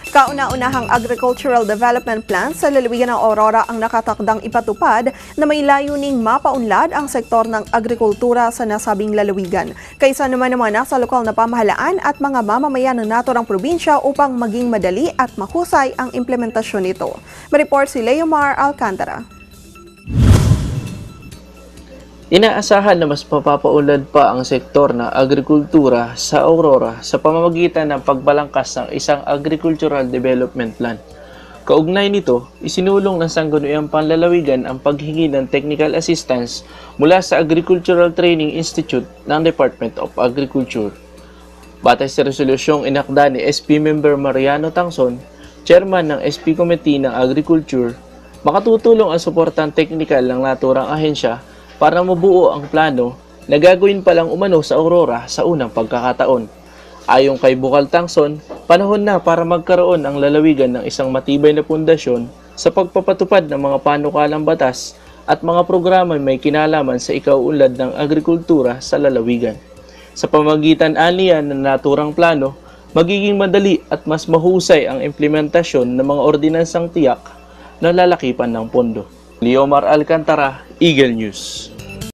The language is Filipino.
Kauna-unahang agricultural development plan sa lalawigan ng Aurora ang nakatakdang ipatupad na may layuning mapaunlad ang sektor ng agrikultura sa nasabing lalawigan. Kaysa naman sa lokal na pamahalaan at mga mamamayan ng naturang probinsya upang maging madali at mahusay ang implementasyon nito. May-report si Leomar Alcantara. Inaasahan na mas mapapaunlad pa ang sektor ng agrikultura sa Aurora sa pamamagitan ng pagbalangkas ng isang agricultural development plan. Kaugnay nito, isinulong ng Sangguniang Panlalawigan ang paghingi ng technical assistance mula sa Agricultural Training Institute ng Department of Agriculture. Batay sa resolusyong inakda ni SP Member Mariano Tangson, Chairman ng SP Committee ng Agriculture, makatutulong ang suportang technical ng naturang ahensya para mabuo ang plano na gagawin pa lang umano sa Aurora sa unang pagkakataon. Ayon kay Bukal Tangson, panahon na para magkaroon ang lalawigan ng isang matibay na pundasyon sa pagpapatupad ng mga panukalang batas at mga programa may kinalaman sa ikauunlad ng agrikultura sa lalawigan. Sa pamamagitan aniyan ng naturang plano, magiging madali at mas mahusay ang implementasyon ng mga ordinansang tiyak na lalakipan ng pondo. Leomar Alcantara, Eagle News.